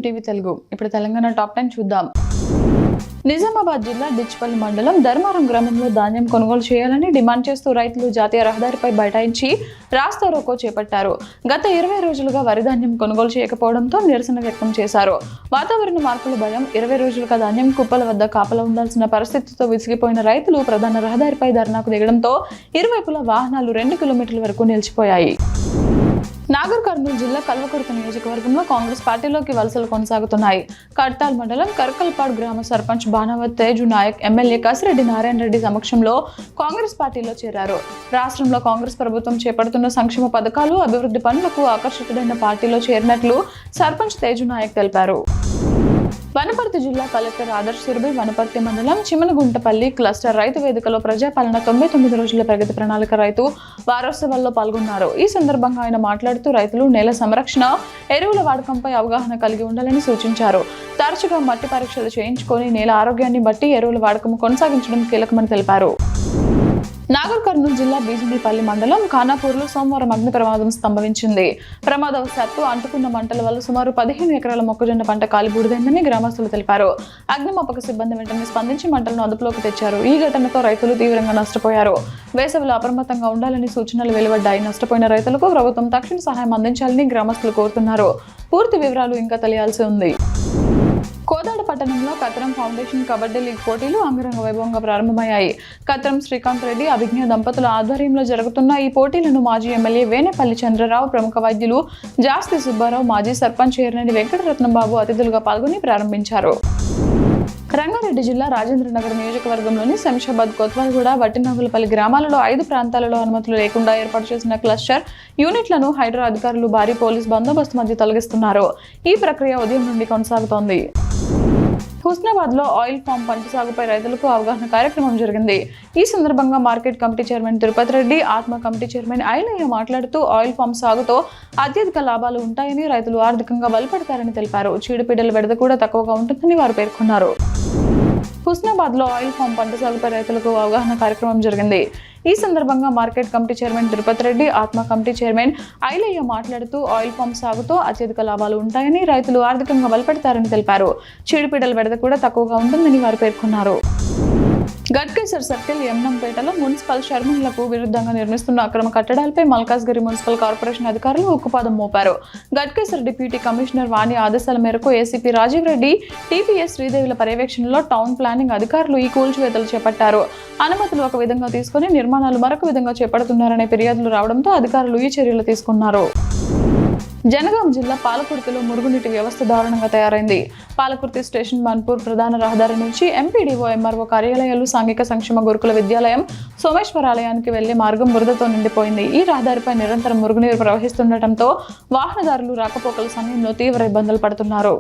TV Telugu. ఇప్పుడు Telangana top 10 చూద్దాం. నిజామాబాద్ జిల్లా డిచ్పల్లి మండలం ధర్మారం గ్రామంలో ధాన్యం కొనుగోలు చేయాలని డిమాండ్ చేస్తూ రైతులు జాతీయ రహదారిపై బైఠాయించి రాస్తారోకో చేపట్టారు. గత 20 రోజులుగా వరి ధాన్యం కొనుగోలు చేయకపోవడంతో నిరసన వ్యక్తం చేశారు. వాతావరణ మార్పుల భయం, 20 రోజులుగా ధాన్యం కుప్పల వద్ద కాపలా ఉండాల్సిన పరిస్థితితో విసిగిపోయిన రైతులు ప్రధాన రహదారిపై ధర్నాకు దిగడంతో ఇరువైపులా వాహనాలు 2 కిలోమీటర్ల వరకు నిలిచిపోయాయి. నాగర్ కర్నూలు జిల్లా కల్వకుర్తి నియోజకవర్గంలో కాంగ్రెస్ పార్టీలోకి వలసలు కొనసాగుతున్నాయి. కడ్తాల్ మండలం కర్కల్పాడ్ గ్రామ సర్పంచ్ బాణావత్ తేజు నాయక్ ఎమ్మెల్యే కసిరెడ్డి నారాయణ రెడ్డి సమక్షంలో కాంగ్రెస్ పార్టీలో చేరారు. రాష్ట్రంలో కాంగ్రెస్ ప్రభుత్వం చేపడుతున్న సంక్షేమ పథకాలు, అభివృద్ధి పనులకు ఆకర్షితుడైన పార్టీలో చేరినట్లు సర్పంచ్ తేజు నాయక్ తెలిపారు. వనపర్తి జిల్లా కలెక్టర్ ఆదర్శ్ సురభి వనపర్తి మండలం చిమనగుంటపల్లి క్లస్టర్ రైతు వేదికలో ప్రజాపాలన 99 రోజుల ప్రగతి ప్రణాళిక రైతు వారోత్సవాల్లో పాల్గొన్నారు. ఈ సందర్భంగా ఆయన మాట్లాడుతూ రైతులు నేల సంరక్షణ, ఎరువుల వాడకంపై అవగాహన కలిగి ఉండాలని సూచించారు. తరచుగా మట్టి పరీక్షలు చేయించుకొని నేల ఆరోగ్యాన్ని బట్టి ఎరువుల వాడకం కొనసాగించడం కీలకమని తెలిపారు. నాగర్ కర్నూలు జిల్లా బీజుడిపల్లి మండలం ఖానాపూర్లో సోమవారం అగ్ని ప్రమాదం సంభవించింది. ప్రమాదవశాత్తు అంటుకున్న మంటల వల్ల సుమారు 15 ఎకరాల మొక్కజొన్న పంట కాలిబూడిదైందని గ్రామస్తులు తెలిపారు. అగ్నిమాపక సిబ్బంది వెంటనే స్పందించి మంటలను అదుపులోకి తెచ్చారు. ఈ ఘటనతో రైతులు తీవ్రంగా నష్టపోయారు. వేసవిలో అప్రమత్తంగా ఉండాలని సూచనలు వెలువడ్డాయి. నష్టపోయిన రైతులకు ప్రభుత్వం తక్షణ సహాయం అందించాలని గ్రామస్తులు కోరుతున్నారు. పూర్తి వివరాలు ఇంకా తెలియాల్సి ఉంది. కోదాడ పట్టణంలో కత్రం ఫౌండేషన్ కబడ్డీ లీగ్ పోటీలు అంగరంగ వైభవంగా ప్రారంభమయ్యాయి. కత్రం శ్రీకాంత్ రెడ్డి, అభిజ్ఞ దంపతుల ఆధ్వర్యంలో జరుగుతున్న ఈ పోటీలను మాజీ ఎమ్మెల్యే వేనేపల్లి చంద్రరావు, ప్రముఖ వైద్యులు జాస్తి సుబ్బారావు, మాజీ సర్పంచ్ ఎర్రనేని వెంకటరత్నం బాబు అతిథులుగా పాల్గొని ప్రారంభించారు. రంగారెడ్డి జిల్లా రాజేంద్రనగర్ నియోజకవర్గంలోని శంషాబాద్, కొత్వాల్గూడ, వట్టినగులపల్లి గ్రామాలలో 5 ప్రాంతాలలో అనుమతులు లేకుండా ఏర్పాటు చేసిన క్లస్టర్ యూనిట్లను హైడ్రా అధికారులు భారీ పోలీస్ బందోబస్తు మధ్య తొలగిస్తున్నారు. ఈ ప్రక్రియ ఉదయం నుండి కొనసాగుతోంది. హుస్నాబాద్ లో ఆయిల్ ఫామ్ పంట సాగుపై రైతులకు అవగాహన కార్యక్రమం జరిగింది. ఈ సందర్భంగా market committee chairman Tirupati Reddy, ఆత్మ కమిటీ చైర్మన్ ఐలయ్య మాట్లాడుతూ ఆయిల్ ఫామ్ సాగుతో అత్యధిక లాభాలు ఉంటాయని, రైతులు ఆర్థికంగా బలపడతారని తెలిపారు. చీడపీడల బెడద కూడా తక్కువగా ఉంటుందని వారు పేర్కొన్నారు. హుస్నాబాద్ లో ఆయిల్ ఫామ్ పంట సాగుపై రైతులకు అవగాహన కార్యక్రమం జరిగింది. ఈ సందర్భంగా market committee chairman Tirupati Reddy, ఆత్మ కమిటీ చైర్మన్ ఐలయ్య మాట్లాడుతూ ఆయిల్ ఫామ్ సాగుతో అత్యధిక లాభాలు ఉంటాయని, రైతులు ఆర్థికంగా బలపడతారని తెలిపారు. చీడపీడల బెడద కూడా తక్కువగా ఉంటుందని వారు పేర్కొన్నారు. గట్కేసర్ సర్కిల్ యమ్నంపేటలో మున్సిపల్ చైర్మన్లకు విరుద్ధంగా నిర్మిస్తున్న అక్రమ కట్టడాలపై మల్కాజ్గిరి మున్సిపల్ కార్పొరేషన్ అధికారులు ఉక్కుపాదం మోపారు. గట్కేసర్ డిప్యూటీ కమిషనర్ వాణి ఆదేశాల మేరకు ఏసీపీ రాజీవ్ రెడ్డి, టీపీఎస్ శ్రీదేవిల పర్యవేక్షణలో టౌన్ ప్లానింగ్ అధికారులు ఈ కూల్చివేతలు చేపట్టారు. అనుమతులు ఒక విధంగా తీసుకుని నిర్మాణాలు మరొక విధంగా చేపడుతున్నారనే ఫిర్యాదులు రావడంతో అధికారులు ఈ చర్యలు తీసుకున్నారు. జనగాం జిల్లా పాలకుర్తిలో మురుగునీటి వ్యవస్థ దారుణంగా తయారైంది. పాలకుర్తి స్టేషన్, మన్పూర్ ప్రధాన రహదారి నుంచి ఎంపీడీఓ, ఎంఆర్ఓ కార్యాలయాలు, సాంఘిక సంక్షేమ గురుకుల విద్యాలయం, సోమేశ్వరాలయానికి వెళ్లే మార్గం బురదతో నిండిపోయింది. ఈ రహదారిపై నిరంతరం మురుగునీరు ప్రవహిస్తుండటంతో వాహనదారులు రాకపోకల సమయంలో తీవ్ర ఇబ్బందులు పడుతున్నారు.